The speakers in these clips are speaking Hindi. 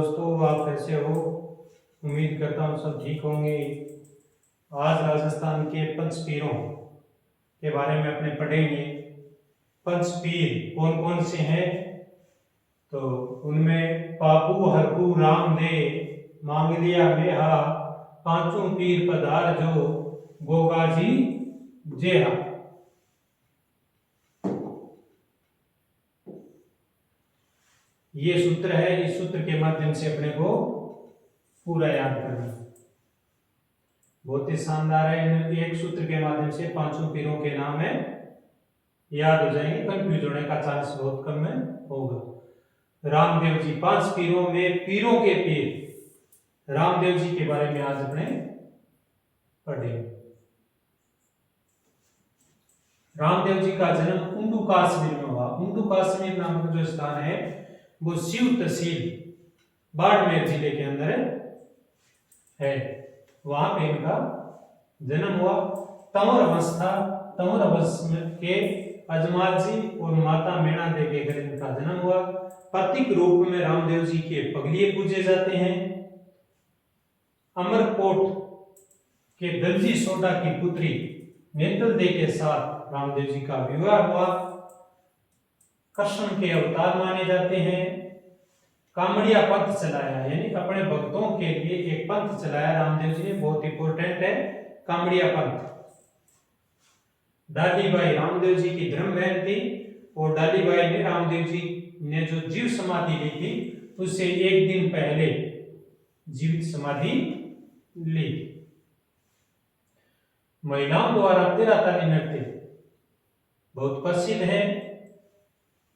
दोस्तों, आप कैसे हो? उम्मीद करता हूँ सब ठीक होंगे। आज राजस्थान के पंचपीरों के बारे में अपने पढ़ेंगे। पंचपीर कौन कौन से हैं? तो उनमें पापू हरपू रामदे मांगलिया मेहा पांचों पीर पधार जो गोगाजी जेहा। ये सूत्र है। इस सूत्र के माध्यम से अपने को पूरा याद करना बहुत ही शानदार है। इन एक सूत्र के माध्यम से पांचों पीरों के नाम है याद हो जाएंगे। कंफ्यूज होने का चांस बहुत कम है होगा। रामदेव जी, पांच पीरों में पीरों के पीर रामदेव जी के बारे में आज अपने पढ़ेंगे। रामदेव जी का जन्म उंडू काश्मीर में हुआ। उंडू काश्मीर नामक जो स्थान है वो शिव तहसील बाड़मेर जिले के अंदर है। वहां पे इनका जन्म हुआ। तंवर वंश था। तंवर वंश के अजमाल जी और माता मेणा देवी के घर इनका जन्म हुआ। प्रतीक रूप में रामदेव जी के पगलिए पूजे जाते हैं। अमरकोट के दलजी सोडा की पुत्री नेतल दे के साथ रामदेव जी का विवाह हुआ। कृष्ण के अवतार माने जाते हैं। कामड़िया पंथ चलाया, यानी अपने भक्तों के लिए एक पंथ चलाया रामदेव जी ने, बहुत इंपॉर्टेंट है कामड़िया पंथ। डालीबाई रामदेव जी की धर्म बहन थी और डालीबाई ने रामदेव जी ने जो जीव समाधि ली थी उससे एक दिन पहले जीवित समाधि ली। महिलाओं द्वारा तेरह ताली नृत्य बहुत प्रसिद्ध है।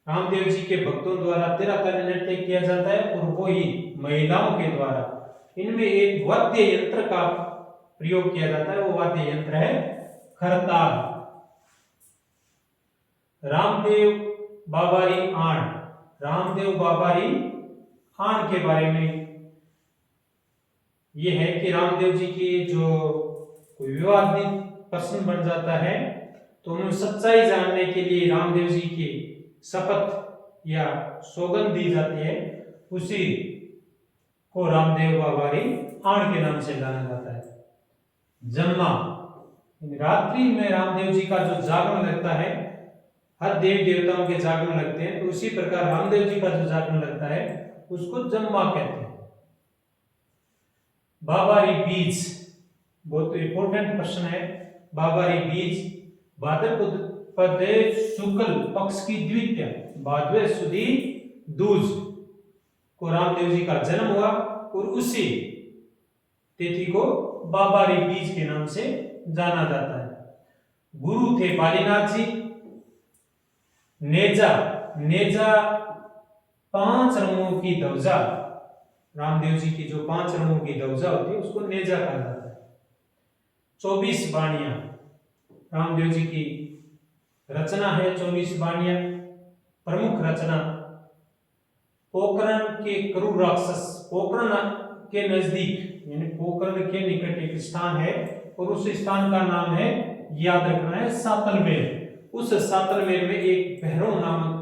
रामदेव जी के भक्तों द्वारा तेरह ताली नृत्य किया जाता है और वो ही महिलाओं के द्वारा। इनमें एक वाद्य यंत्र का प्रयोग किया जाता है, वो वाद्य यंत्र है खरताल। रामदेव बाबारी आण। रामदेव बाबारी आण के बारे में यह है कि रामदेव जी की जो कोई विवादित प्रश्न बन जाता है तो उन्हें सच्चाई जानने के लिए रामदेव जी की शपथ या सौगंध दी जाती है, उसी को रामदेव बाबारी आण के नाम से जाना जाता है। जम्मा, रात्रि में रामदेव जी का जो जागरण लगता है, हर देवी देवताओं के जागरण लगते हैं, तो उसी प्रकार रामदेव जी का जो जागरण लगता है उसको जम्मा कहते हैं। बाबारी बीज, बहुत इंपॉर्टेंट प्रश्न है। बाबारी बीज भाद्रपद शुक्ल पक्ष की द्वितीया भादवे सुदी दूज को रामदेव जी का जन्म हुआ और उसी तिथि को बाबारी बीज के नाम से जाना जाता है। गुरु थे बालीनाथ जी। नेजा, नेजा पांच रंगों की ध्वजा, रामदेव जी की जो पांच रंगों की ध्वजा होती है उसको नेजा कहा जाता है। 24 बाणियां रामदेव जी की रचना है। 24 बाणियां प्रमुख रचना पोकरण के क्रूर राक्षस, पोकरण के नजदीक यानी पोकरण के निकट एक स्थान है और उस स्थान का नाम है, याद रखना है, सातलमेर। उस सातलमेर में एक भैरव नामक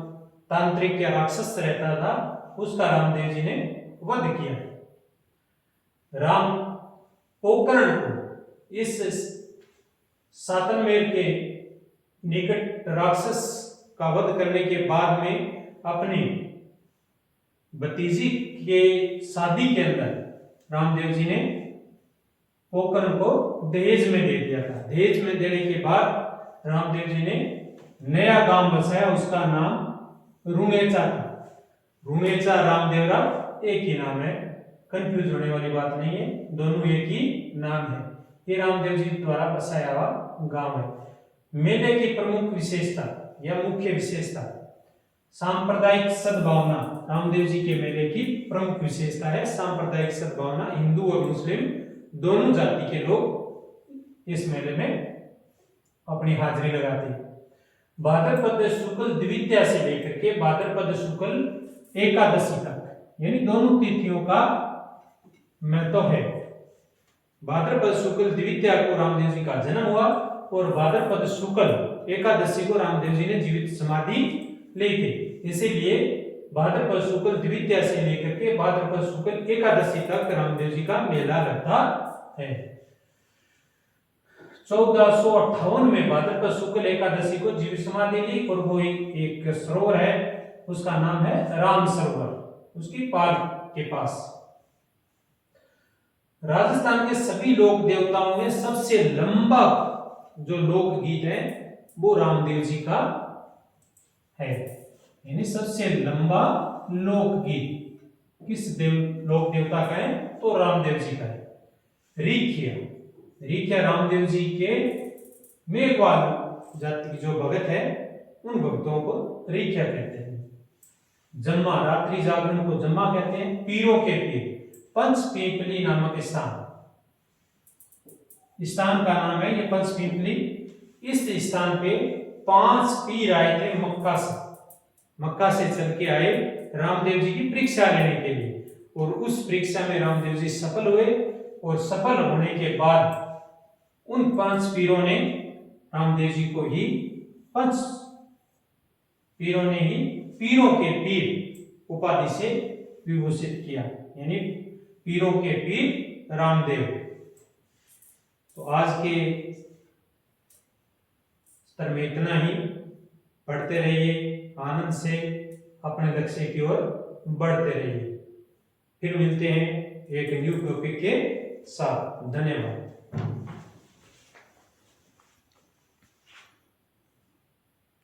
तांत्रिक या राक्षस रहता था, उसका रामदेव जी ने वध किया। राम पोकरण को इस सातलमेर के निकट राक्षस का वध करने के बाद में अपनी भतीजी के शादी के अंदर रामदेव जी ने पोकरण को दहेज में दे दिया था। दहेज में देने के बाद रामदेव जी ने नया गांव बसाया, उसका नाम रुणेचा था। रुणेचा रामदेवरा एक ही नाम है, कंफ्यूज होने वाली बात नहीं है, दोनों एक ही नाम है। ये रामदेव जी द्वारा बसाया हुआ गांव है। मेले की प्रमुख विशेषता या मुख्य विशेषता सांप्रदायिक सद्भावना। रामदेव जी के मेले की प्रमुख विशेषता है सांप्रदायिक सद्भावना। हिंदू और मुस्लिम दोनों जाति के लोग इस मेले में अपनी हाजिरी लगाते हैं। भाद्रपद शुक्ल द्वितीया से लेकर के भाद्रपद शुक्ल एकादशी तक, यानी दोनों तिथियों का महत्व है। भाद्रपद शुक्ल द्वितीया को रामदेव जी का जन्म हुआ और भाद्रपद शुक्ल एकादशी को रामदेव जी ने जीवित समाधि ली थी। इसीलिए भाद्रपद शुक्ल द्वितीया से लेकर के भाद्रपद शुक्ल एकादशी तक रामदेव जी का मेला लगता है। 1458 में भाद्रपद शुक्ल एकादशी को जीव समाधि ली और वो एक सरोवर है, उसका नाम है राम सरोवर, उसकी पाल के पास। राजस्थान के सभी लोक देवताओं में सबसे लंबा जो लोकगीत है वो रामदेव जी का है, यानी सबसे लंबा लोकगीत किस लोक देवता का है, तो रामदेव जी का है। रीखिया रामदेव जी के मेघवाल जाति की जो भगत है उन भक्तों को रीखिया कहते हैं। जम्मा रात्रि जागरण को जम्मा कहते हैं। पीरों के पीर पंचपीपली नामक स्थान का नाम है ये पंचपीपली। इस स्थान पे 5 पीर आए थे मक्का से चल के आए रामदेव जी की परीक्षा लेने के लिए, और उस परीक्षा में रामदेव जी सफल हुए, और सफल होने के बाद उन 5 पीरों ने रामदेव जी को ही पीरों के पीर उपाधि से विभूषित किया, यानी पीरों के पीर रामदेव। तो आज के स्तर में इतना ही। पढ़ते रहिए आनंद से, अपने लक्ष्य की ओर बढ़ते रहिए। फिर मिलते हैं एक न्यू टॉपिक के साथ। धन्यवाद।